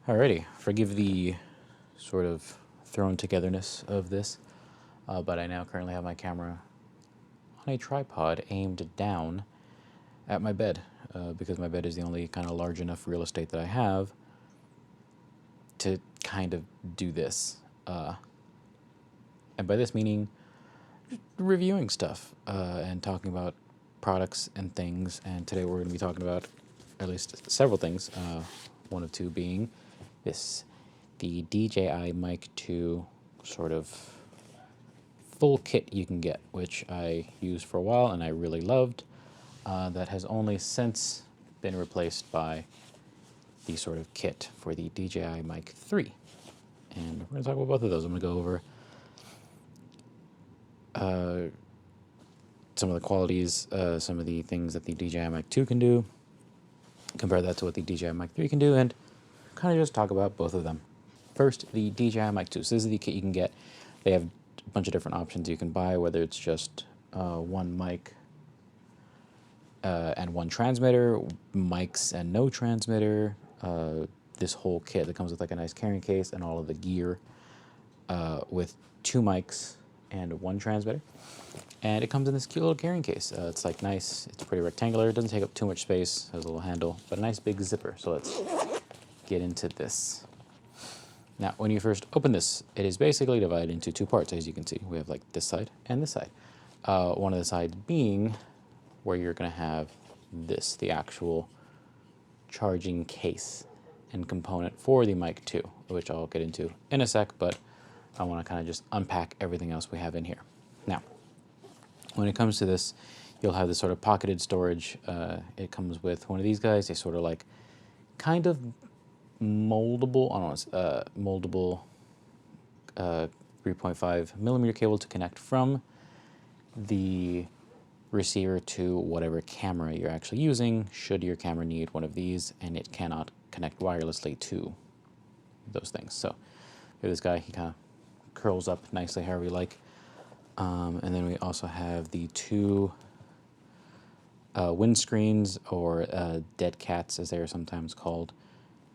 Alrighty, forgive the sort of thrown togetherness of this, but I now currently have my camera on a tripod aimed down at my bed, because my bed is the only kind of large enough real estate that I have to kind of do this. And by this meaning reviewing stuff and talking about products and things. And today we're going to be talking about at least several things, one of two being the DJI Mic 2 sort of full kit you can get, which I used for a while and I really loved. That has only since been replaced by the sort of kit for the DJI Mic 3. And we're going to talk about both of those. I'm going to go over some of the qualities, some of the things that the DJI Mic 2 can do, compare that to what the DJI Mic 3 can do, and kind of just talk about both of them. First, the DJI Mic 2. So this is the kit you can get. They have a bunch of different options you can buy, whether it's just one mic and one transmitter, mics and no transmitter, this whole kit that comes with like a nice carrying case and all of the gear with two mics and one transmitter. And it comes in this cute little carrying case. It's like nice, it's pretty rectangular, it doesn't take up too much space, has a little handle, but a nice big zipper. So let's get into this. Now, when you first open this, it is basically divided into two parts, as you can see. We have like this side and this side. One of the sides being where you're gonna have this, the actual charging case and component for the Mic 2, which I'll get into in a sec, but I wanna kind of just unpack everything else we have in here. Now, when it comes to this, you'll have this sort of pocketed storage. It comes with one of these guys. They sort of like kind of moldable, I don't know, moldable 3.5 millimeter cable to connect from the receiver to whatever camera you're actually using, should your camera need one of these and it cannot connect wirelessly to those things. So this guy, he kind of curls up nicely however you like. And then we also have the two windscreens, or dead cats as they are sometimes called,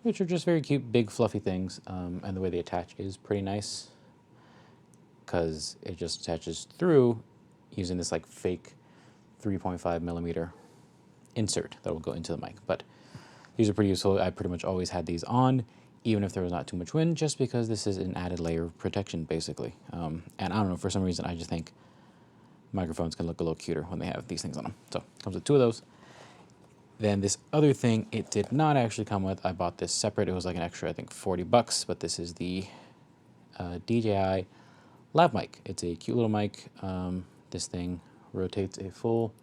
which are just very cute, big fluffy things. And the way they attach is pretty nice because it just attaches through using this like fake 3.5 millimeter insert that will go into the mic. But these are pretty useful. I pretty much always had these on, even if there was not too much wind, just because this is an added layer of protection, basically. And I don't know, for some reason, I just think microphones can look a little cuter when they have these things on them. So it comes with two of those. Then this other thing, it did not actually come with. I bought this separate. It was like an extra, I think, 40 bucks, but this is the DJI Lav Mic. It's a cute little mic. This thing rotates a full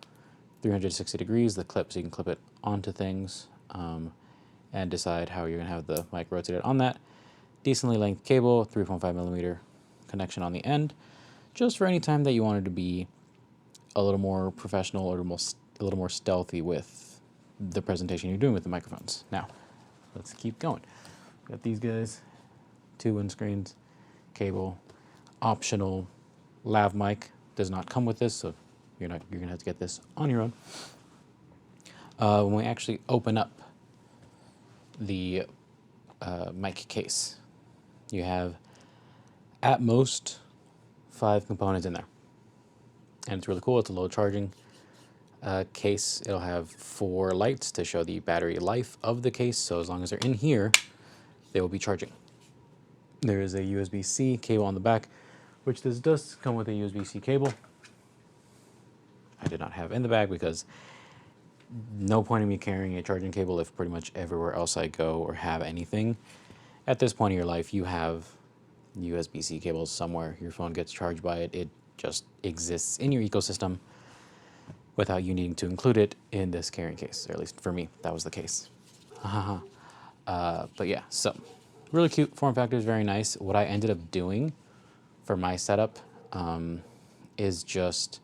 360 degrees, the clip, so you can clip it onto things and decide how you're gonna have the mic rotated on that. Decently length cable, 3.5 millimeter connection on the end, just for any time that you wanted to be a little more professional or a little more stealthy with the presentation you're doing with the microphones. Now, let's keep going. Got these guys, two windscreens, cable, optional lav mic. Does not come with this, so you're gonna have to get this on your own. When we actually open up the mic case, you have at most 5 components in there, and it's really cool. It's a low charging case. It'll have 4 lights to show the battery life of the case, so as long as they're in here, they will be charging. There is a USB-C cable on the back, which this does come with a USB-C cable. I did not have in the bag because no point in me carrying a charging cable if pretty much everywhere else I go or have anything. At this point in your life, you have USB-C cables somewhere. Your phone gets charged by it. It just exists in your ecosystem without you needing to include it in this carrying case, or at least for me, that was the case. But yeah, so really cute. Form factor is very nice. What I ended up doing for my setup is just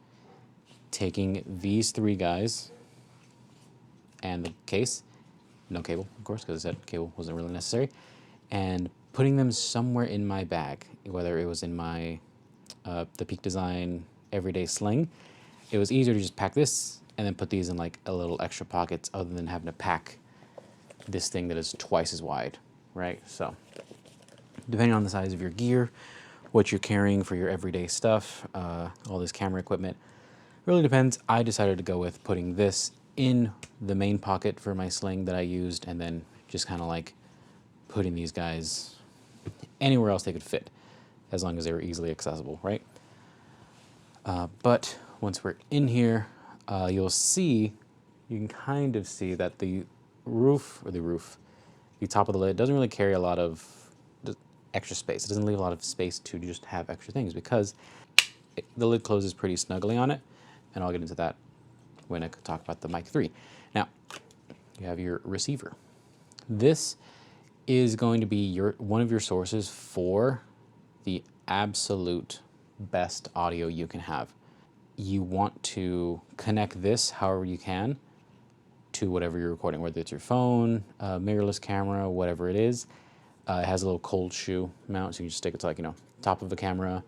taking these 3 guys and the case, no cable, of course, because I said cable wasn't really necessary, and putting them somewhere in my bag, whether it was in my the Peak Design everyday sling. It was easier to just pack this and then put these in like a little extra pockets, other than having to pack this thing that is twice as wide right? So depending on the size of your gear, what you're carrying for your everyday stuff, all this camera equipment, really depends. I decided to go with putting this in the main pocket for my sling that I used, and then just kind of like putting these guys anywhere else they could fit, as long as they were easily accessible, right? But once we're in here, you can kind of see that the top of the lid doesn't really carry a lot of extra space. It doesn't leave a lot of space to just have extra things because the lid closes pretty snugly on it, and I'll get into that when I talk about the Mic 3. Now, you have your receiver. This is going to be one of your sources for the absolute best audio you can have. You want to connect this however you can to whatever you're recording, whether it's your phone, mirrorless camera, whatever it is. It has a little cold shoe mount, so you can just stick it to, like, top of a camera,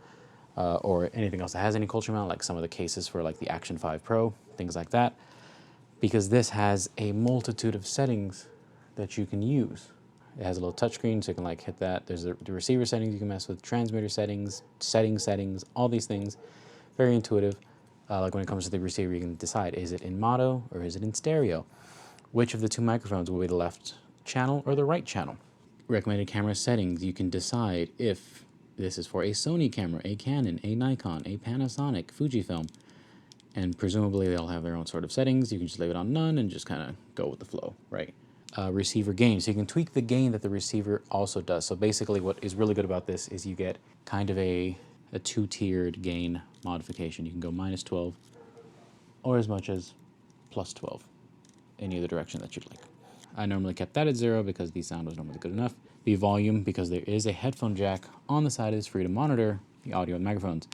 or anything else that has any cold shoe mount, like some of the cases for like the Action 5 Pro, things like that. Because this has a multitude of settings that you can use. It has a little touchscreen, so you can like hit that. There's the receiver settings you can mess with, transmitter settings, settings, all these things. Very intuitive. Like when it comes to the receiver, you can decide, is it in mono or is it in stereo? Which of the two microphones will be the left channel or the right channel? Recommended camera settings, you can decide if this is for a Sony camera, a Canon, a Nikon, a Panasonic, Fujifilm, and presumably they'll have their own sort of settings. You can just leave it on none and just kind of go with the flow, right? Receiver gain, so you can tweak the gain that the receiver also does. So basically what is really good about this is you get kind of a two-tiered gain modification. You can go -12 or as much as +12, any other direction that you'd like. I normally kept that at 0 because the sound was normally good enough. The volume, because there is a headphone jack on the side, is free to monitor the audio and microphones.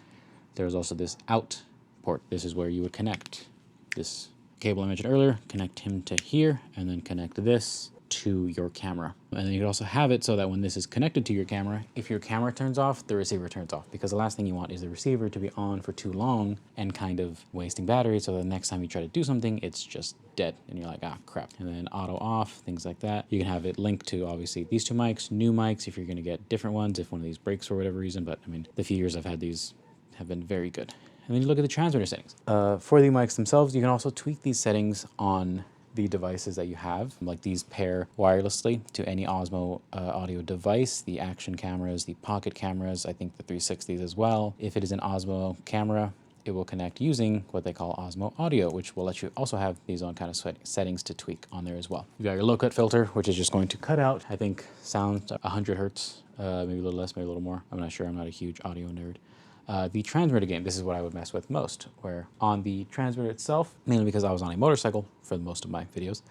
There's also this out port. This is where you would connect this cable I mentioned earlier, connect him to here, and then connect this to your camera. And then you can also have it so that when this is connected to your camera, if your camera turns off, the receiver turns off. Because the last thing you want is the receiver to be on for too long and kind of wasting battery, so the next time you try to do something, it's just dead. And you're like, ah, crap. And then auto off, things like that. You can have it linked to, obviously, these two mics, new mics, if you're gonna get different ones, if one of these breaks for whatever reason. But I mean, the few years I've had these have been very good. And then you look at the transmitter settings. For the mics themselves, you can also tweak these settings on the devices that you have. Like these pair wirelessly to any Osmo audio device, the action cameras, the pocket cameras, I think the 360s as well. If it is an Osmo camera, it will connect using what they call Osmo Audio, which will let you also have these own kind of settings to tweak on there as well. You've got your low cut filter, which is just going to cut out, I think, sound 100 hertz, maybe a little less, maybe a little more. I'm not sure, I'm not a huge audio nerd. The transmitter gain, this is what I would mess with most, where on the transmitter itself, mainly because I was on a motorcycle for most of my videos,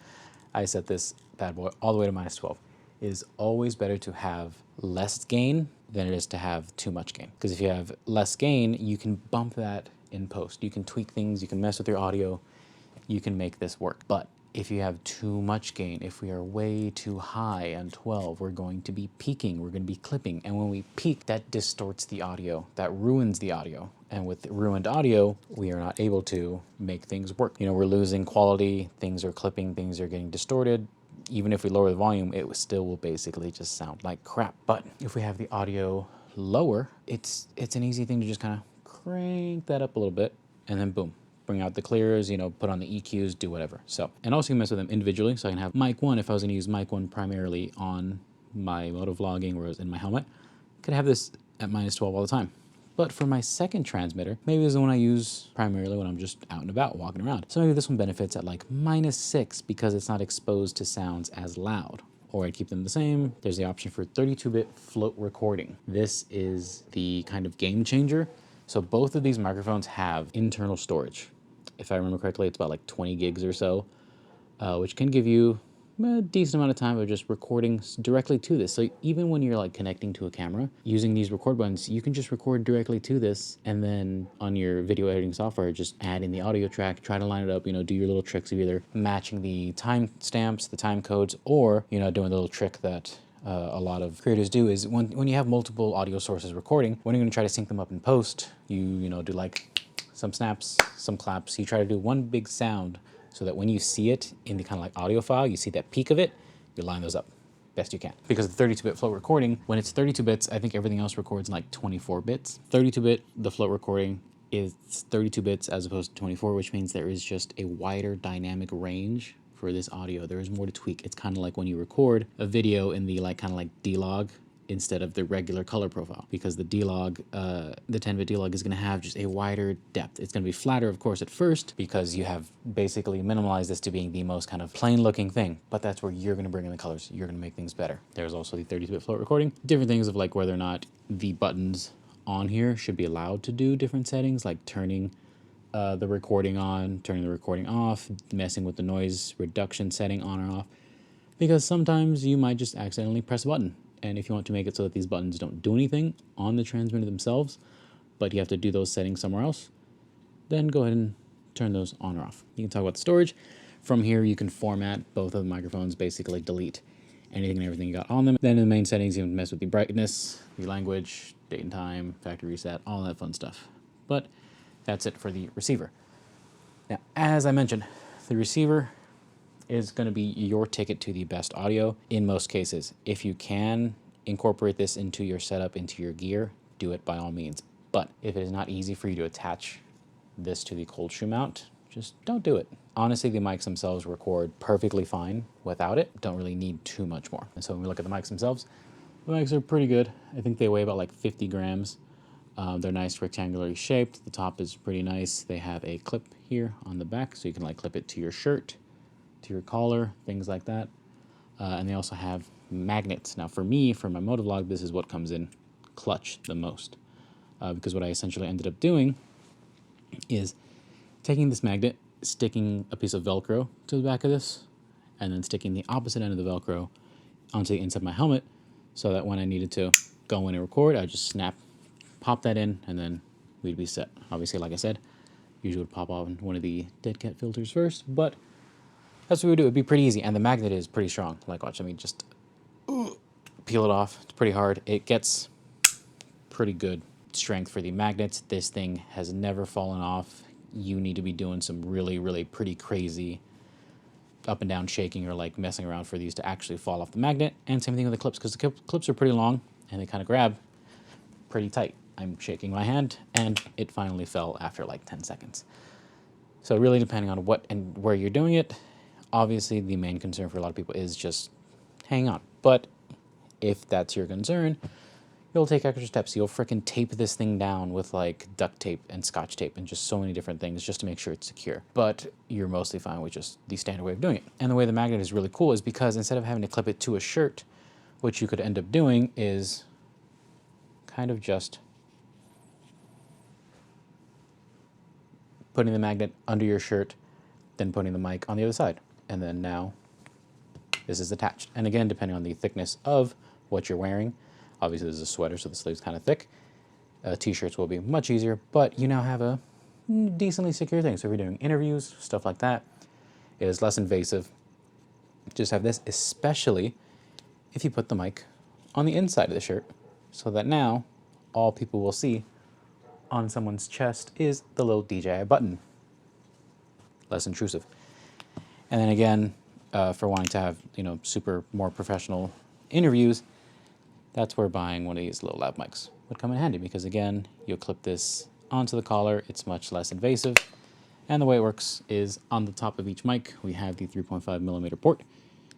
I set this bad boy all the way to -12. It is always better to have less gain than it is to have too much gain. Because if you have less gain, you can bump that in post. You can tweak things, you can mess with your audio, you can make this work. But if you have too much gain, if we are way too high on 12, we're going to be peaking, we're going to be clipping. And when we peak, that distorts the audio, that ruins the audio. And with ruined audio, we are not able to make things work. You know, we're losing quality, things are clipping, things are getting distorted. Even if we lower the volume, it still will basically just sound like crap. But if we have the audio lower, it's an easy thing to just kind of crank that up a little bit, and then boom. Bring out the clears, you know, put on the EQs, do whatever. So, and also you can mess with them individually. So I can have mic 1, if I was gonna use mic 1 primarily on my moto vlogging or in my helmet, I could have this at -12 all the time. But for my second transmitter, maybe this is the one I use primarily when I'm just out and about, walking around. So maybe this one benefits at like -6 because it's not exposed to sounds as loud. Or I'd keep them the same. There's the option for 32-bit float recording. This is the kind of game changer. So both of these microphones have internal storage. If I remember correctly, it's about like 20 gigs or so, which can give you a decent amount of time of just recording directly to this. So even when you're like connecting to a camera, using these record buttons, you can just record directly to this, and then on your video editing software, just add in the audio track, try to line it up, you know, do your little tricks of either matching the time stamps, the time codes, or, you know, doing the little trick that a lot of creators do is when you have multiple audio sources recording, when you're gonna try to sync them up in post, you know, do like some snaps, some claps. You try to do one big sound so that when you see it in the kind of like audio file, you see that peak of it, you line those up. best you can. Because the 32-bit float recording, when it's 32 bits, I think everything else records in like 24 bits. 32-bit, the float recording is 32 bits as opposed to 24, which means there is just a wider dynamic range for this audio. There is more to tweak. It's kind of like when you record a video in the like kind of like D-Log instead of the regular color profile, because the D-Log, the 10-bit D-Log is going to have just a wider depth. It's going to be flatter, of course, at first, because you have basically minimalized this to being the most kind of plain looking thing, but that's where you're going to bring in the colors. You're going to make things better. There's also the 32-bit float recording. Different things of like whether or not the buttons on here should be allowed to do different settings, like turning the recording on, turning the recording off, messing with the noise reduction setting on or off, because sometimes you might just accidentally press a button. And if you want to make it so that these buttons don't do anything on the transmitter themselves, but you have to do those settings somewhere else, then go ahead and turn those on or off. You can talk about the storage. From here, you can format both of the microphones, basically delete anything and everything you got on them. Then in the main settings, you can mess with the brightness, the language, date and time, factory reset, all that fun stuff. But that's it for the receiver. Now, as I mentioned, the receiver is going to be your ticket to the best audio in most cases. If you can incorporate this into your setup, into your gear, do it by all means. But if it is not easy for you to attach this to the cold shoe mount, just don't do it. Honestly, the mics themselves record perfectly fine without it. Don't really need too much more. And so when we look at the mics themselves, the mics are pretty good. I think they weigh about like 50 grams. They're nice, rectangularly shaped. The top is pretty nice. They have a clip here on the back, so you can like clip it to your shirt, to your collar, things like that. And they also have magnets. Now for me, for my motovlog, this is what comes in clutch the most. Because what I essentially ended up doing is taking this magnet, sticking a piece of Velcro to the back of this, and then sticking the opposite end of the Velcro onto the inside of my helmet, so that when I needed to go in and record, I just pop that in, and then we'd be set. Obviously, like I said, usually would pop on one of the dead cat filters first, but that's what we would do. It'd be pretty easy, and the magnet is pretty strong. Like, watch, let me just peel it off. It's pretty hard. It gets pretty good strength for the magnets. This thing has never fallen off. You need to be doing some really, really pretty crazy up and down shaking or like messing around for these to actually fall off the magnet. And same thing with the clips, because the clips are pretty long and they kind of grab pretty tight. I'm shaking my hand and it finally fell after like 10 seconds. So really depending on what and where you're doing it, obviously the main concern for a lot of people is just hang on. But if that's your concern, you'll take extra steps. You'll frickin' tape this thing down with like duct tape and scotch tape and just so many different things just to make sure it's secure. But you're mostly fine with just the standard way of doing it. And the way the magnet is really cool is because instead of having to clip it to a shirt, what you could end up doing is kind of just putting the magnet under your shirt, then putting the mic on the other side. And then now this is attached. And again, depending on the thickness of what you're wearing, obviously this is a sweater, so the sleeve's kind of thick. T-shirts will be much easier, but you now have a decently secure thing. So if you're doing interviews, stuff like that, it is less invasive. Just have this, especially if you put the mic on the inside of the shirt, so that now all people will see on someone's chest is the little DJI button. Less intrusive. And then again, for wanting to have, super more professional interviews, that's where buying one of these little lav mics would come in handy, because again, you'll clip this onto the collar. It's much less invasive. And the way it works is on the top of each mic, we have the 3.5 millimeter port.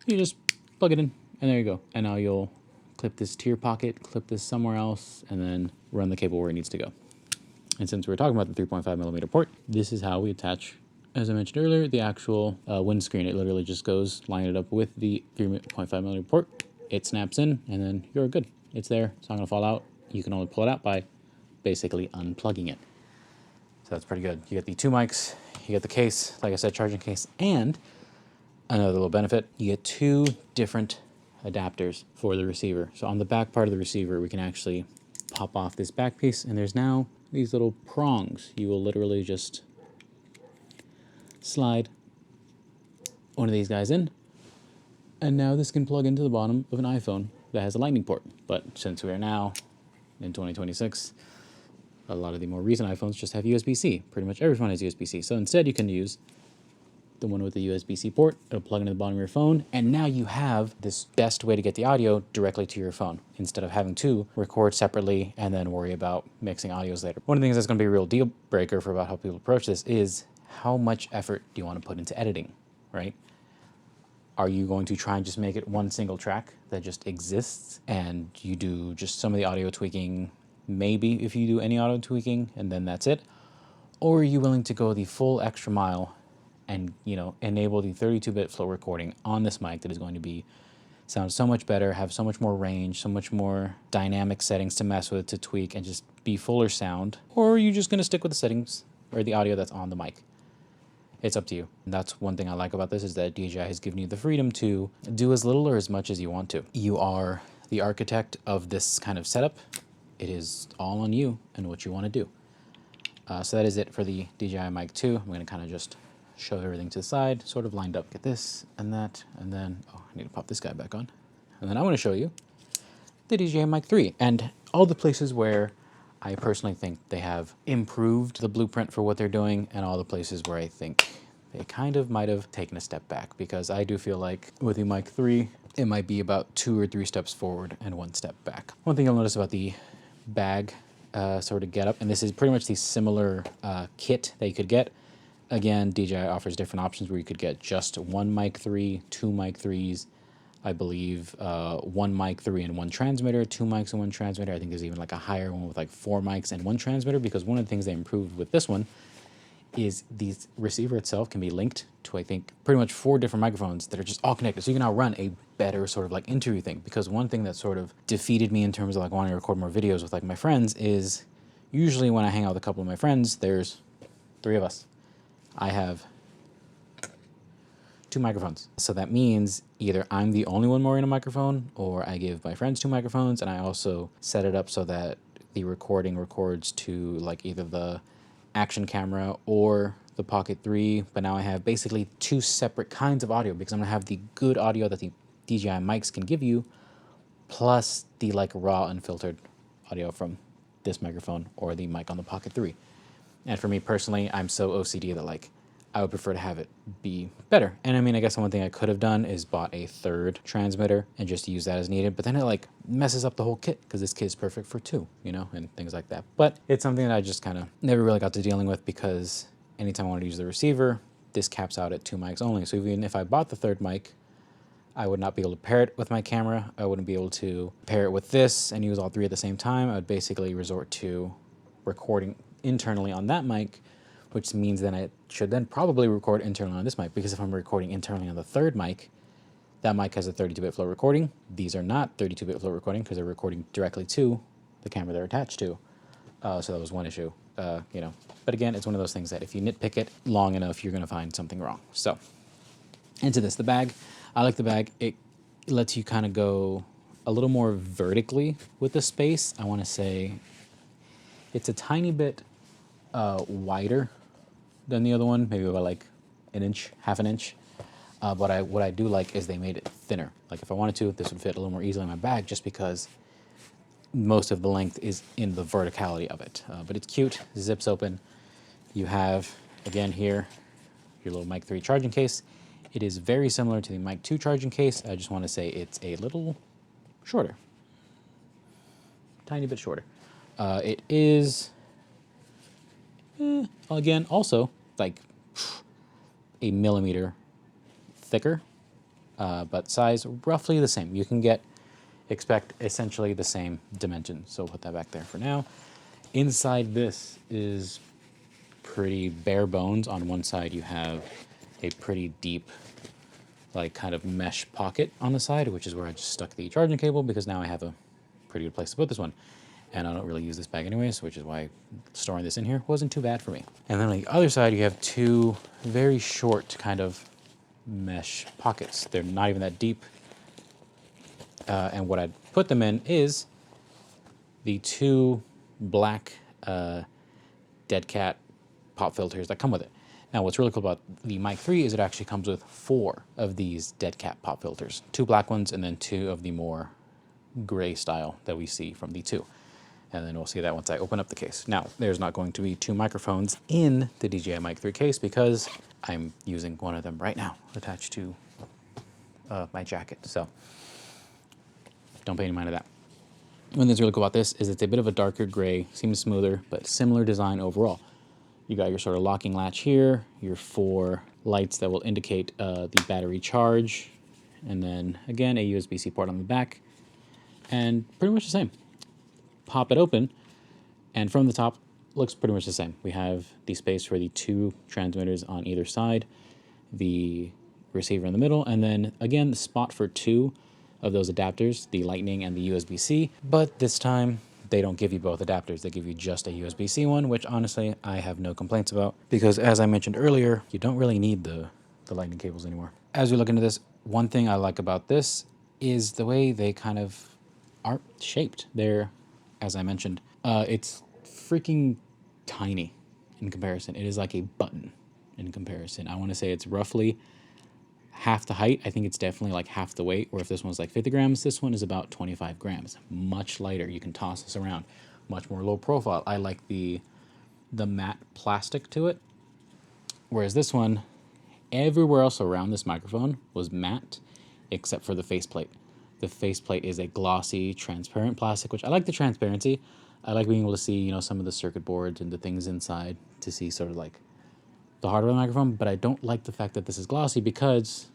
You just plug it in and there you go. And now you'll clip this to your pocket, clip this somewhere else, and then run the cable where it needs to go. And since we were talking about the 3.5 millimeter port, this is how we attach, as I mentioned earlier, the actual windscreen. It literally just goes, line it up with the 3.5 millimeter port. It snaps in, and then you're good. It's there. It's not going to fall out. You can only pull it out by basically unplugging it. So that's pretty good. You get the two mics, you get the case, like I said, charging case, and another little benefit, you get two different adapters for the receiver. So on the back part of the receiver, we can actually pop off this back piece, and there's now these little prongs. You will literally just slide one of these guys in, and now this can plug into the bottom of an iPhone that has a lightning port. But since we are now in 2026, a lot of the more recent iPhones just have USB-C. Pretty much every phone has USB-C. So instead you can use the one with the USB-C port. It'll plug into the bottom of your phone, and now you have this best way to get the audio directly to your phone instead of having to record separately and then worry about mixing audios later. One of the things that's going to be a real deal breaker for about how people approach this is how much effort do you want to put into editing, right? Are you going to try and just make it one single track that just exists and you do just some of the audio tweaking, maybe if you do any audio tweaking, and then that's it? Or are you willing to go the full extra mile and, you know, enable the 32-bit float recording on this mic that is going to sound so much better, have so much more range, so much more dynamic settings to mess with, to tweak, and just be fuller sound? Or are you just going to stick with the settings or the audio that's on the mic? It's up to you. And that's one thing I like about this, is that DJI has given you the freedom to do as little or as much as you want to. You are the architect of this kind of setup. It is all on you and what you want to do. So that is it for the DJI Mic 2. I'm going to kind of just show everything to the side, sort of lined up. Get this and that, and then, oh, I need to pop this guy back on. And then I want to show you the DJI Mic 3 and all the places where I personally think they have improved the blueprint for what they're doing, and all the places where I think they kind of might have taken a step back, because I do feel like with the Mic 3, it might be about 2 or 3 steps forward and 1 step back. One thing you'll notice about the bag sort of getup, and this is pretty much the similar kit that you could get. Again, DJI offers different options where you could get just 1 Mic 3, 2 Mic 3s, I believe 1 Mic 3 and 1 transmitter, 2 mics and 1 transmitter. I think there's even like a higher one with like 4 mics and 1 transmitter, because one of the things they improved with this one is the receiver itself can be linked to, I think, pretty much 4 different microphones that are just all connected. So you can now run a better sort of like interview thing, because one thing that sort of defeated me in terms of like wanting to record more videos with like my friends is usually when I hang out with a couple of my friends, there's 3 of us. I have 2 microphones. So that means either I'm the only one wearing a microphone, or I give my friends 2 microphones, and I also set it up so that the recording records to like either the action camera or the Pocket 3, but now I have basically 2 separate kinds of audio, because I'm gonna have the good audio that the DJI mics can give you, plus the like raw unfiltered audio from this microphone or the mic on the Pocket 3. And for me personally, I'm so OCD that like I would prefer to have it be better. And I mean, I guess one thing I could have done is bought a 3rd transmitter and just use that as needed, but then it like messes up the whole kit, because this kit is perfect for 2, you know, and things like that. But it's something that I just kind of never really got to dealing with, because anytime I want to use the receiver, this caps out at 2 mics only. So even if I bought the 3rd mic, I would not be able to pair it with my camera. I wouldn't be able to pair it with this and use all 3 at the same time. I would basically resort to recording internally on that mic, which means then I should then probably record internally on this mic, because if I'm recording internally on the 3rd mic, that mic has a 32-bit float recording. These are not 32-bit float recording, because they're recording directly to the camera they're attached to. So that was one issue, you know. But again, it's one of those things that if you nitpick it long enough, you're going to find something wrong. So into this, the bag. I like the bag. It lets you kind of go a little more vertically with the space. I want to say it's a tiny bit wider than the other one, maybe about like an inch, half an inch. But what I do like is they made it thinner. Like if I wanted to, this would fit a little more easily in my bag, just because most of the length is in the verticality of it. But it's cute, zips open. You have, again here, your little Mic 3 charging case. It is very similar to the Mic 2 charging case. I just want to say it's a little shorter. Tiny bit shorter. It is, again, also like a millimeter thicker, but size roughly the same. You can expect essentially the same dimension. So we'll put that back there for now. Inside this is pretty bare bones. On one side you have a pretty deep, like kind of mesh pocket on the side, which is where I just stuck the charging cable, because now I have a pretty good place to put this one. And I don't really use this bag anyways, which is why storing this in here wasn't too bad for me. And then on the other side, you have 2 very short kind of mesh pockets. They're not even that deep. And what I'd put them in is the 2 black dead cat pop filters that come with it. Now, what's really cool about the Mic 3 is it actually comes with 4 of these dead cat pop filters. 2 black ones and then 2 of the more gray style that we see from the 2. And then we'll see that once I open up the case. Now, there's not going to be two microphones in the DJI Mic 3 case because I'm using one of them right now attached to my jacket. So don't pay any mind to that. One thing that's really cool about this is it's a bit of a darker gray, seems smoother, but similar design overall. You got your sort of locking latch here, your 4 lights that will indicate the battery charge, and then again a USB-C port on the back, and pretty much the same. Pop it open, and from the top looks pretty much the same. We have the space for the 2 transmitters on either side, the receiver in the middle, and then again the spot for 2 of those adapters, the Lightning and the USB-C, but this time they don't give you both adapters. They give you just a USB-C one, which honestly I have no complaints about because as I mentioned earlier, you don't really need the Lightning cables anymore. As we look into this, one thing I like about this is the way they kind of are shaped. They're, as I mentioned, it's freaking tiny in comparison. It is like a button in comparison. I want to say it's roughly half the height. I think it's definitely like half the weight, or if this one's like 50 grams, this one is about 25 grams. Much lighter. You can toss this around. Much more low profile. I like the matte plastic to it, whereas this one, everywhere else around this microphone was matte except for the faceplate. The faceplate is a glossy, transparent plastic, which I like the transparency. I like being able to see, you know, some of the circuit boards and the things inside to see sort of like the hardware of the microphone, but I don't like the fact that this is glossy because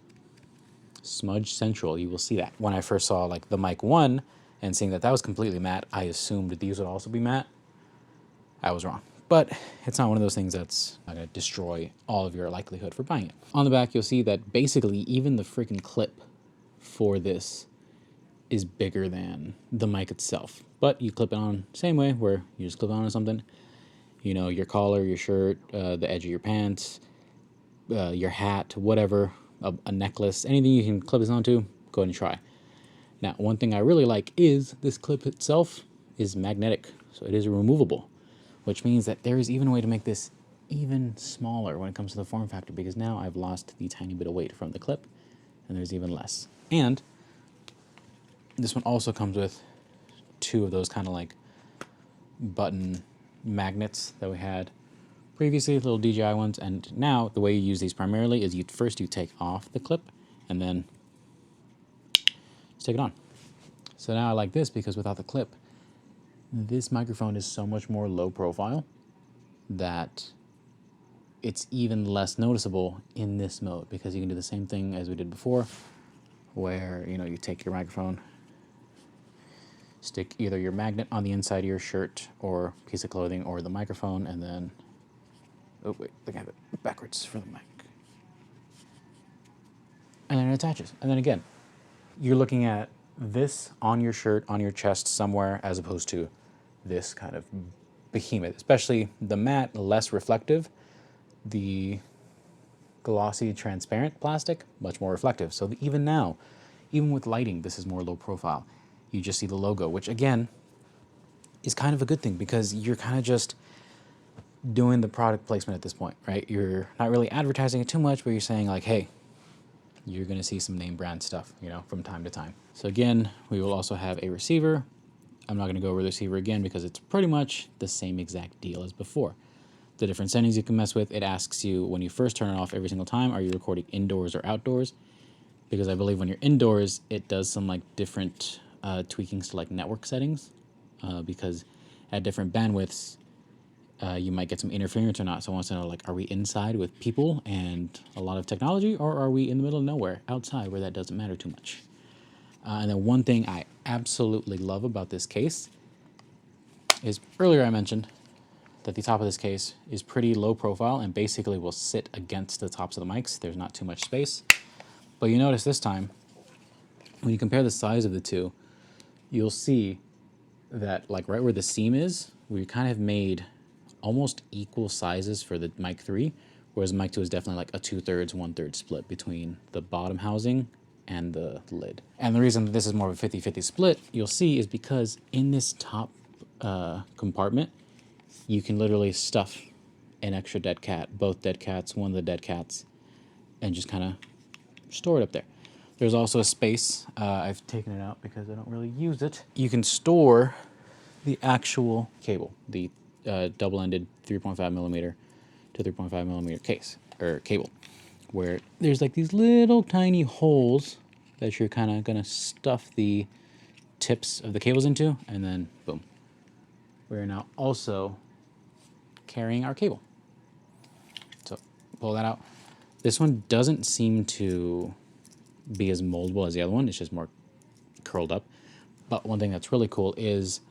smudge central, you will see that. When I first saw like the Mic 1 and seeing that that was completely matte, I assumed that these would also be matte. I was wrong. But it's not one of those things that's going to destroy all of your likelihood for buying it. On the back, you'll see that basically even the freaking clip for this is bigger than the mic itself. But you clip it on same way where you just clip it on something. You know, your collar, your shirt, the edge of your pants, your hat, whatever, a necklace, anything you can clip this onto, go ahead and try. Now, one thing I really like is this clip itself is magnetic, so it is removable, which means that there is even a way to make this even smaller when it comes to the form factor, because now I've lost the tiny bit of weight from the clip, and there's even less. And this one also comes with 2 of those kind of like button magnets that we had previously, little DJI ones, and now the way you use these primarily is you take off the clip and then stick it on. So now I like this because without the clip, this microphone is so much more low profile that it's even less noticeable in this mode, because you can do the same thing as we did before, where, you know, you take your microphone, stick either your magnet on the inside of your shirt or piece of clothing or the microphone, and then, oh wait, I have it backwards for the mic. And then it attaches. And then again, you're looking at this on your shirt, on your chest somewhere, as opposed to this kind of behemoth, especially the matte, less reflective, the glossy, transparent plastic, much more reflective. So even now, even with lighting, this is more low profile. You just see the logo, which again is kind of a good thing because you're kind of just doing the product placement at this point, right? You're not really advertising it too much, but you're saying like, hey, you're going to see some name brand stuff, you know, from time to time. So again, we will also have a receiver. I'm not going to go over the receiver again because it's pretty much the same exact deal as before. The different settings you can mess with, it asks you when you first turn it off every single time, are you recording indoors or outdoors? Because I believe when you're indoors, it does some like different tweakings to like network settings, because at different bandwidths, you might get some interference or not. So I want to know, like, are we inside with people and a lot of technology, or are we in the middle of nowhere outside where that doesn't matter too much? And then one thing I absolutely love about this case is earlier I mentioned that the top of this case is pretty low profile and basically will sit against the tops of the mics. There's not too much space. But you notice this time, when you compare the size of the two, you'll see that like right where the seam is, we kind of made almost equal sizes for the Mic 3, whereas Mic 2 is definitely like a 2/3, 1/3 split between the bottom housing and the lid. And the reason that this is more of a 50-50 split, you'll see, is because in this top compartment, you can literally stuff an extra dead cat, both dead cats, one of the dead cats, and just kind of store it up there. There's also a space, I've taken it out because I don't really use it. You can store the actual cable, the double-ended 3.5 millimeter to 3.5 millimeter case or cable, where there's like these little tiny holes that you're kind of gonna stuff the tips of the cables into, and then boom, we're now also carrying our cable. So pull that out. This one doesn't seem to be as moldable as the other one. It's just more curled up. But one thing that's really cool is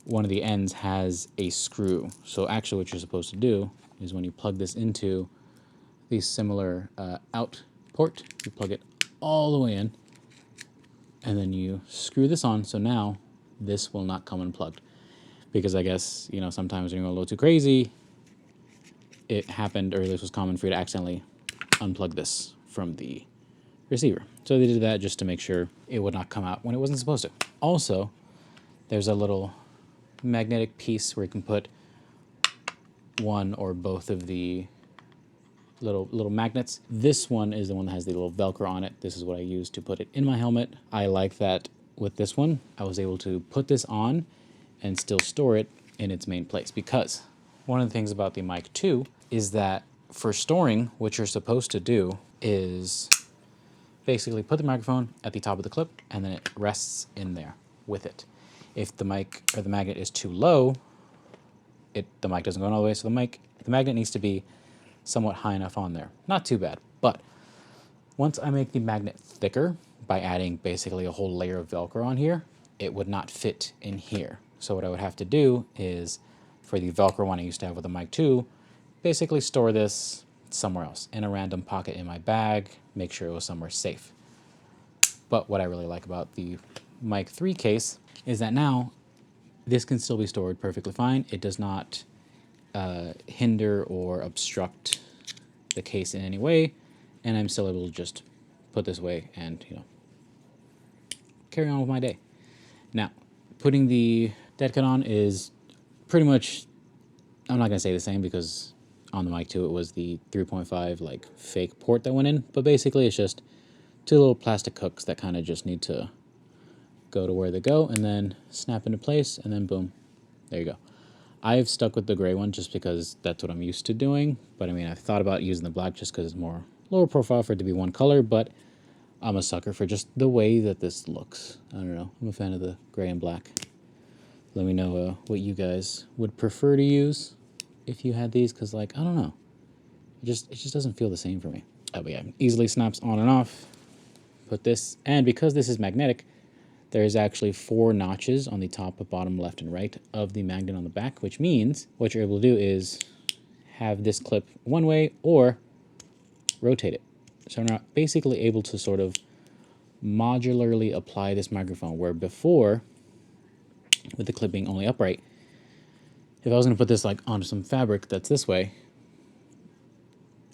one of the ends has a screw. So actually what you're supposed to do is when you plug this into the similar out port, you plug it all the way in, and then you screw this on. So now this will not come unplugged. Because I guess, you know, sometimes when you're a little too crazy, it happened, or this was common for you to accidentally unplug this from the receiver. So they did that just to make sure it would not come out when it wasn't supposed to. Also, there's a little magnetic piece where you can put one or both of the little magnets. This one is the one that has the little Velcro on it. This is what I use to put it in my helmet. I like that with this one, I was able to put this on and still store it in its main place, because one of the things about the Mic 2 is that for storing, what you're supposed to do is basically put the microphone at the top of the clip and then it rests in there with it. If the mic or the magnet is too low, the mic doesn't go all the way, so the magnet needs to be somewhat high enough on there. Not too bad, but once I make the magnet thicker by adding basically a whole layer of Velcro on here, it would not fit in here. So what I would have to do is, for the Velcro one I used to have with the Mic 2, basically store this somewhere else, in a random pocket in my bag, make sure it was somewhere safe. But what I really like about the Mic 3 case is that now this can still be stored perfectly fine. It does not hinder or obstruct the case in any way, and I'm still able to just put this away and, you know, carry on with my day. Now, putting the dead cut on is pretty much, I'm not gonna say the same because on the Mic 2 it was the 3.5 like fake port that went in, but basically it's just two little plastic hooks that kind of just need to go to where they go and then snap into place, and then boom, there you go. I've stuck with the gray one just because that's what I'm used to doing, but I mean, I've thought about using the black just because it's more lower profile for it to be one color, but I'm a sucker for just the way that this looks. I don't know, I'm a fan of the gray and black. Let me know what you guys would prefer to use if you had these, because like, I don't know, it just doesn't feel the same for me. But yeah, easily snaps on and off. Put this, and because this is magnetic, there's actually 4 notches on the top, bottom, left, and right of the magnet on the back, which means what you're able to do is have this clip one way or rotate it. So we're now basically able to sort of modularly apply this microphone, where before, with the clip being only upright, if I was going to put this like onto some fabric that's this way,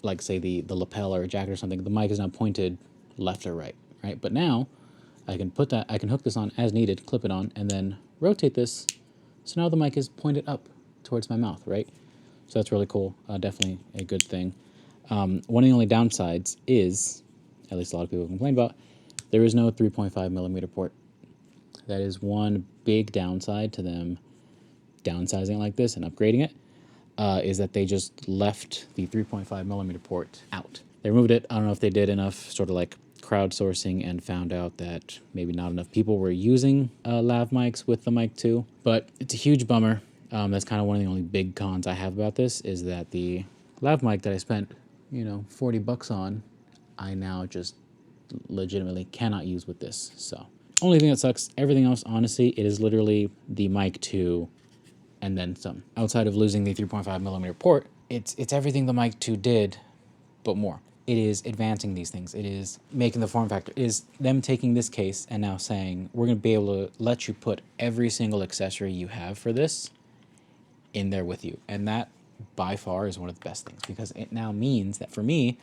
like say the lapel or a jacket or something, the mic is now pointed left or right, right? But now I can hook this on as needed, clip it on, and then rotate this. So now the mic is pointed up towards my mouth, right? So that's really cool. Definitely a good thing. One of the only downsides is, at least a lot of people complain about, there is no 3.5 millimeter port. That is one big downside to them downsizing like this and upgrading it, is that they just left the 3.5 millimeter port out. They removed it. I don't know if they did enough sort of like crowdsourcing and found out that maybe not enough people were using lav mics with the Mic 2, but it's a huge bummer. That's kind of one of the only big cons I have about this, is that the lav mic that I spent, you know, $40 on, I now just legitimately cannot use with this. So only thing that sucks, everything else, honestly, it is literally the Mic 2 and then some. Outside of losing the 3.5 millimeter port, it's everything the Mic 2 did, but more. It is advancing these things. It is making the form factor. It is them taking this case and now saying, we're going to be able to let you put every single accessory you have for this in there with you. And that, by far, is one of the best things, because it now means that for me,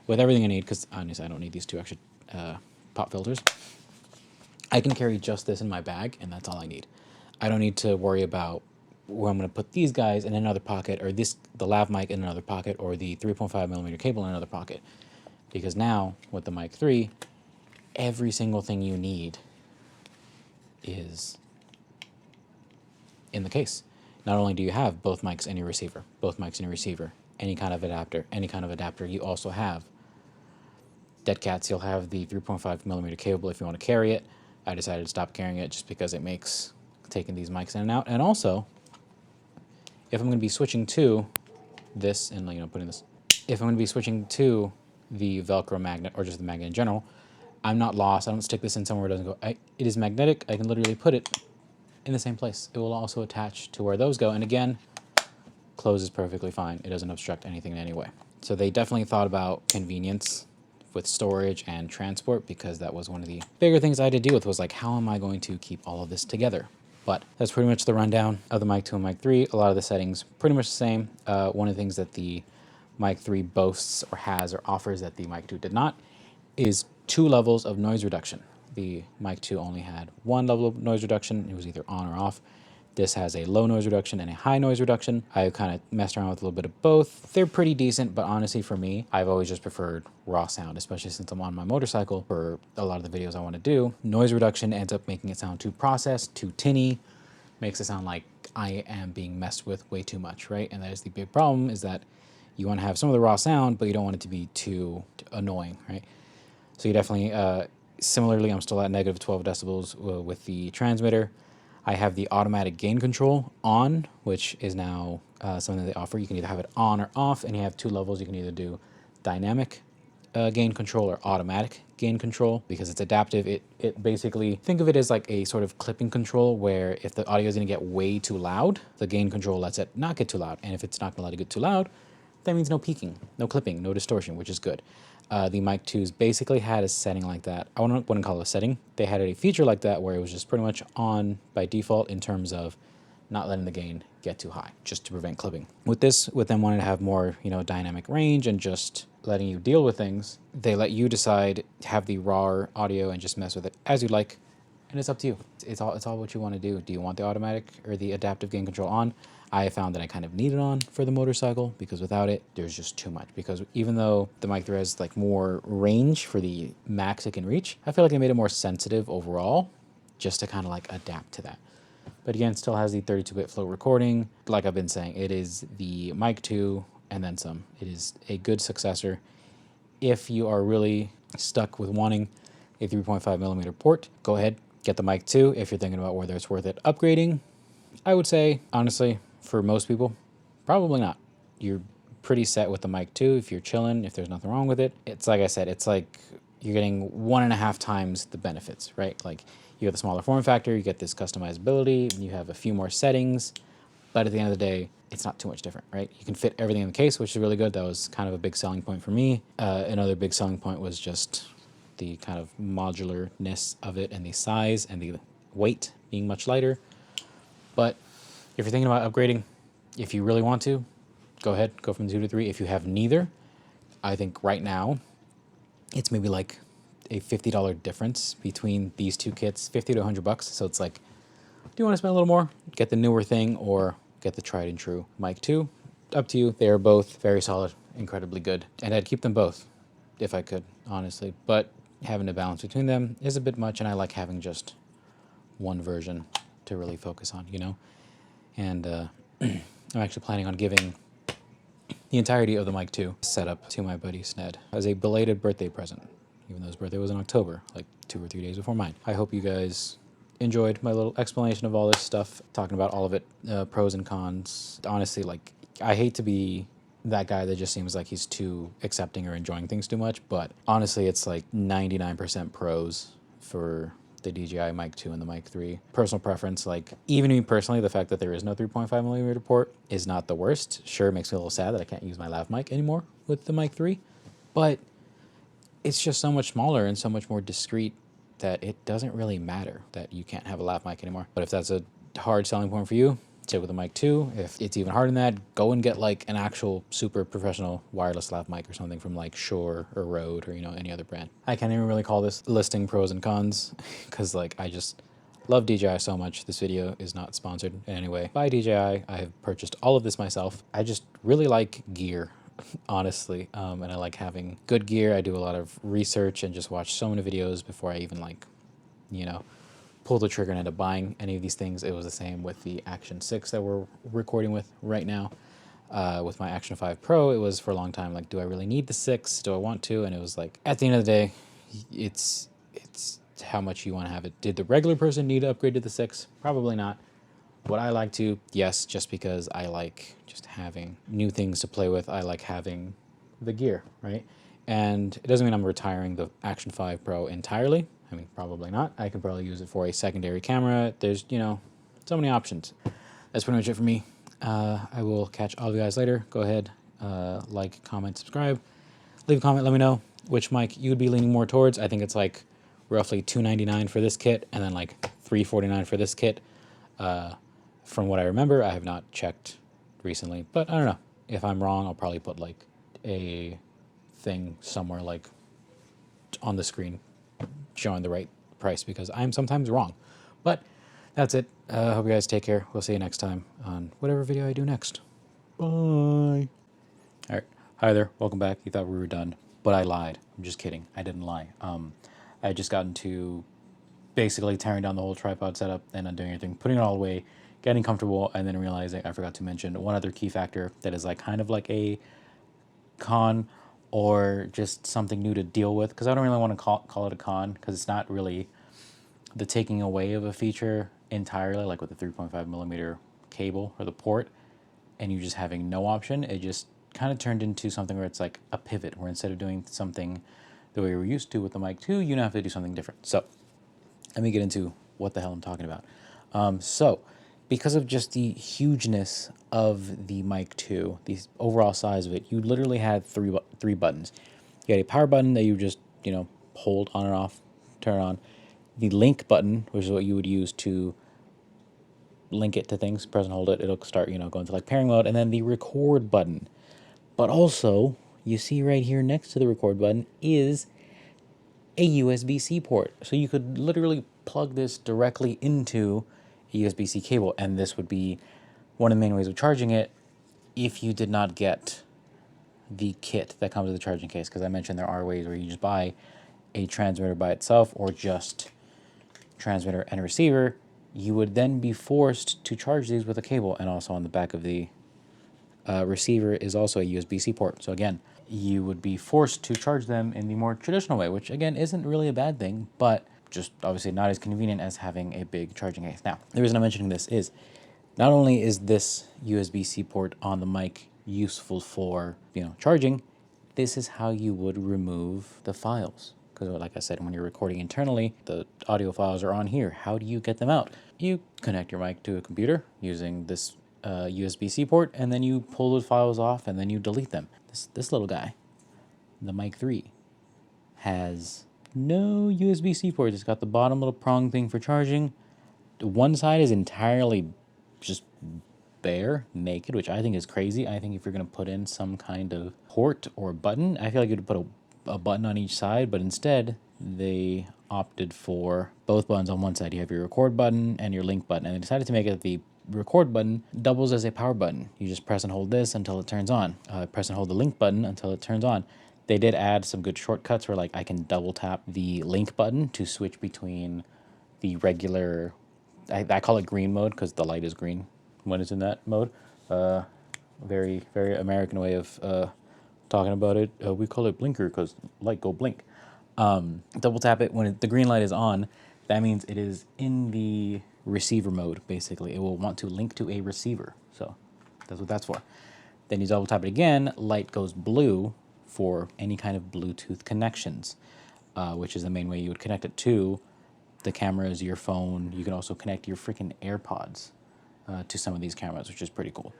with everything I need, because honestly, I don't need these 2 extra pop filters, I can carry just this in my bag, and that's all I need. I don't need to worry about where I'm going to put these guys in another pocket, or the lav mic in another pocket, or the 3.5 millimeter cable in another pocket. Because now, with the Mic 3, every single thing you need is in the case. Not only do you have both mics in your receiver, any kind of adapter, you also have dead cats. You'll have the 3.5 millimeter cable if you want to carry it. I decided to stop carrying it just because it makes taking these mics in and out. And also, if I'm going to be switching to this and putting this, if I'm going to be switching to the Velcro magnet or just the magnet in general, I'm not lost. I don't stick this in somewhere it doesn't go. It is magnetic. I can literally put it in the same place. It will also attach to where those go. And again, closes perfectly fine. It doesn't obstruct anything in any way. So they definitely thought about convenience with storage and transport, because that was one of the bigger things I had to deal with, was like, how am I going to keep all of this together? But that's pretty much the rundown of the Mic 2 and Mic 3. A lot of the settings pretty much the same. One of the things that the Mic 3 boasts or has or offers that the Mic 2 did not is 2 levels of noise reduction. The Mic 2 only had 1 level of noise reduction. It was either on or off. This has a low noise reduction and a high noise reduction. I kind of messed around with a little bit of both. They're pretty decent, but honestly for me, I've always just preferred raw sound, especially since I'm on my motorcycle for a lot of the videos I want to do. Noise reduction ends up making it sound too processed, too tinny, makes it sound like I am being messed with way too much, right? And that is the big problem, is that you want to have some of the raw sound, but you don't want it to be too annoying, right? So you definitely, similarly, I'm still at negative 12 decibels with the transmitter. I have the automatic gain control on, which is now something they offer. You can either have it on or off, and you have 2 levels. You can either do dynamic gain control or automatic gain control. Because it's adaptive, it basically, think of it as like a sort of clipping control, where if the audio is going to get way too loud, the gain control lets it not get too loud. And if it's not going to let it get too loud, that means no peaking, no clipping, no distortion, which is good. The Mic 2s basically had a setting like that. I wouldn't call it a setting. They had a feature like that where it was just pretty much on by default in terms of not letting the gain get too high, just to prevent clipping. With this, with them wanting to have more, dynamic range and just letting you deal with things, they let you decide to have the raw audio and just mess with it as you like. And it's up to you. It's all what you want to do. Do you want the automatic or the adaptive gain control on? I found that I kind of need it on for the motorcycle, because without it, there's just too much. Because even though the Mic 3 has like more range for the max it can reach, I feel like they made it more sensitive overall, just to kind of like adapt to that. But again, still has the 32-bit float recording. Like I've been saying, it is the Mic 2 and then some. It is a good successor. If you are really stuck with wanting a 3.5 millimeter port, go ahead, get the Mic 2. If you're thinking about whether it's worth it upgrading, I would say, honestly, for most people, probably not. You're pretty set with the Mic 2 if you're chilling, if there's nothing wrong with it. It's like I said, it's like you're getting 1.5 times the benefits, right? Like, you get the smaller form factor, you get this customizability, you have a few more settings, but at the end of the day, it's not too much different, right? You can fit everything in the case, which is really good. That was kind of a big selling point for me. Another big selling point was just the kind of modularness of it, and the size and the weight being much lighter. But if you're thinking about upgrading, if you really want to, go ahead, go from 2 to 3. If you have neither, I think right now it's maybe like a $50 difference between these two kits, 50 to $100. So it's like, do you want to spend a little more, get the newer thing, or get the tried and true Mic 2? Up to you. They are both very solid, incredibly good, and I'd keep them both if I could, honestly. But having a balance between them is a bit much, and I like having just one version to really focus on, And I'm actually planning on giving the entirety of the Mic 2 setup to my buddy Sned as a belated birthday present, even though his birthday was in October, like 2 or 3 days before mine. I hope you guys enjoyed my little explanation of all this stuff, talking about all of it, pros and cons. Honestly, like, I hate to be that guy that just seems like he's too accepting or enjoying things too much, but honestly, it's like 99% pros for the DJI Mic 2 and the Mic 3. Personal preference, like, even me personally, the fact that there is no 3.5 millimeter port is not the worst. Sure, it makes me a little sad that I can't use my lav mic anymore with the Mic 3, but it's just so much smaller and so much more discreet that it doesn't really matter that you can't have a lav mic anymore. But if that's a hard selling point for you, stick with the Mic 2. If it's even harder than that, go and get like an actual super professional wireless lav mic or something from like Shure or Rode or, any other brand. I can't even really call this listing pros and cons because like I just love DJI so much. This video is not sponsored in any way by DJI. I have purchased all of this myself. I just really like gear, honestly, and I like having good gear. I do a lot of research and just watch so many videos before I even pull the trigger and end up buying any of these things. It was the same with the Action 6 that we're recording with right now. With my Action 5 Pro, it was for a long time like, do I really need the 6? Do I want to? And it was like, at the end of the day, it's how much you want to have it. Did the regular person need to upgrade to the 6? Probably not. Would I like to? Yes, just because I like just having new things to play with. I like having the gear, right? And it doesn't mean I'm retiring the Action 5 Pro entirely. I mean, probably not. I could probably use it for a secondary camera. There's, so many options. That's pretty much it for me. I will catch all of you guys later. Go ahead, like, comment, subscribe. Leave a comment, let me know which mic you would be leaning more towards. I think it's like roughly $299 for this kit and then like $349 for this kit. From what I remember, I have not checked recently, but I don't know. If I'm wrong, I'll probably put like a thing somewhere like on the screen showing the right price because I'm sometimes wrong. But that's it. Hope you guys take care. We'll see you next time on whatever video I do next. Bye. All right. Hi there. Welcome back. You thought we were done, but I lied. I'm just kidding. I didn't lie. I had just gotten to basically tearing down the whole tripod setup and undoing everything, putting it all away, getting comfortable, and then realizing I forgot to mention one other key factor that is like kind of like a con or just something new to deal with, because I don't really want to call it a con because it's not really the taking away of a feature entirely, like with the 3.5 millimeter cable or the port, and you just having no option. It just kind of turned into something where it's like a pivot, where instead of doing something the way we were used to with the Mic 2, you now have to do something different. So let me get into what the hell I'm talking about. So because of just the hugeness of the Mic 2, the overall size of it, you literally had three buttons. You had a power button that you just, hold on and off, turn on. The link button, which is what you would use to link it to things, press and hold it, it'll start, going to like pairing mode, and then the record button. But also, you see right here next to the record button is a USB-C port. So you could literally plug this directly into a USB-C cable, and this would be one of the main ways of charging it if you did not get the kit that comes with the charging case, because I mentioned there are ways where you just buy a transmitter by itself or just transmitter and receiver. You would then be forced to charge these with a cable, and also on the back of the receiver is also a USB-C port. So again, you would be forced to charge them in the more traditional way, which again isn't really a bad thing, but just obviously not as convenient as having a big charging case. Now, the reason I'm mentioning this is not only is this USB-C port on the mic useful for, charging, this is how you would remove the files. Because like I said, when you're recording internally, the audio files are on here. How do you get them out? You connect your mic to a computer using this USB-C port, and then you pull the files off, and then you delete them. This little guy, the Mic 3, has no USB-C port. It's got the bottom little prong thing for charging. One side is entirely just bare, naked, which I think is crazy. I think if you're going to put in some kind of port or button, I feel like you'd put a button on each side, but instead they opted for both buttons on one side. You have your record button and your link button, and they decided to make it the record button doubles as a power button. You just press and hold this until it turns on. Press and hold the link button until it turns on. They did add some good shortcuts where like I can double tap the link button to switch between the regular, I call it green mode because the light is green when it's in that mode. Very, very American way of talking about it. We call it blinker because light go blink. Double tap it when the green light is on. That means it is in the receiver mode, basically. It will want to link to a receiver. So that's what that's for. Then you double tap it again, light goes blue for any kind of Bluetooth connections, which is the main way you would connect it to the cameras, your phone. You can also connect your freaking AirPods to some of these cameras, which is pretty cool.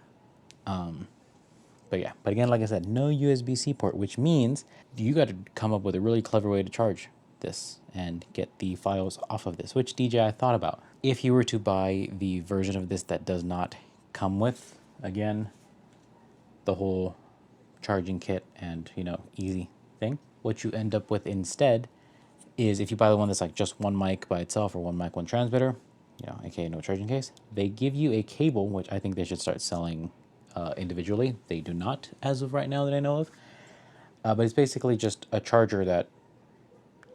But again, like I said, no USB-C port, which means you got to come up with a really clever way to charge this and get the files off of this, which DJI thought about. If you were to buy the version of this that does not come with, again, the whole charging kit and, easy thing, what you end up with instead is if you buy the one that's like just one mic by itself or one mic, one transmitter, aka no charging case, they give you a cable, which I think they should start selling individually. They do not as of right now that I know of. But it's basically just a charger that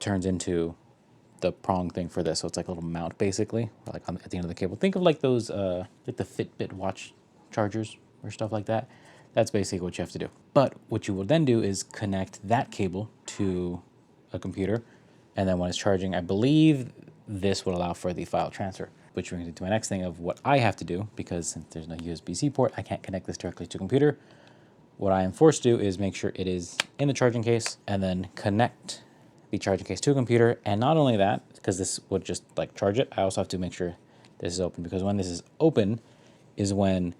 turns into the prong thing for this. So it's like a little mount basically, like at the end of the cable. Think of like those, like the Fitbit watch chargers or stuff like that. That's basically what you have to do. But what you will then do is connect that cable to a computer. And then when it's charging, I believe this will allow for the file transfer, which brings me to my next thing of what I have to do, because since there's no USB-C port, I can't connect this directly to a computer. What I am forced to do is make sure it is in the charging case and then connect the charging case to a computer. And not only that, because this would just like charge it, I also have to make sure this is open, because when this is open is when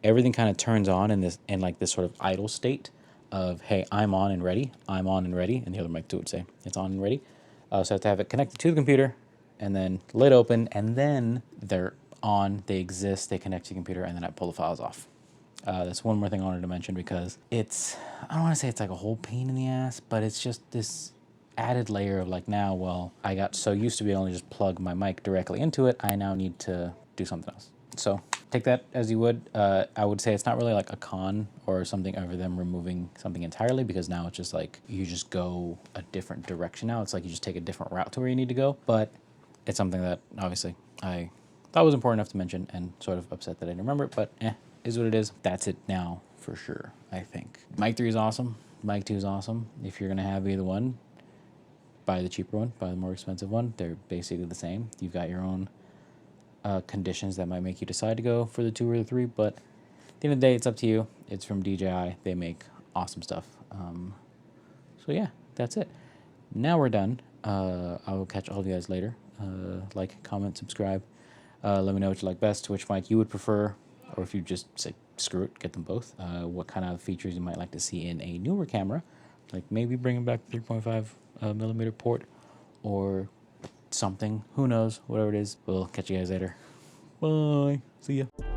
everything kind of turns on in this, in like this sort of idle state of, hey, I'm on and ready, I'm on and ready, and the other mic too would say it's on and ready. So I have to have it connected to the computer and then lid open, and then they're on, they exist, they connect to the computer, and then I pull the files off. That's one more thing I wanted to mention, because it's, I don't want to say it's like a whole pain in the ass, but it's just this added layer of like, now, well, I got so used to being able to just plug my mic directly into it, I now need to do something else. So take that as you would. I would say it's not really like a con or something over them removing something entirely, because now it's just like you just go a different direction now. It's like you just take a different route to where you need to go. But it's something that obviously I thought was important enough to mention, and sort of upset that I didn't remember it, but is what it is. That's it now for sure, I think. Mic 3 is awesome. Mic 2 is awesome. If you're going to have either one, buy the cheaper one, buy the more expensive one. They're basically the same. You've got your own conditions that might make you decide to go for the 2 or the 3, but at the end of the day, it's up to you. It's from DJI. They make awesome stuff. So yeah, that's it. Now we're done. I will catch all of you guys later. Like, comment, subscribe. Let me know what you like best, which mic you would prefer, or if you just say screw it, get them both. What kind of features you might like to see in a newer camera, like maybe bringing back the 3.5 millimeter port or something. Who knows? Whatever it is, we'll catch you guys later. Bye. See ya.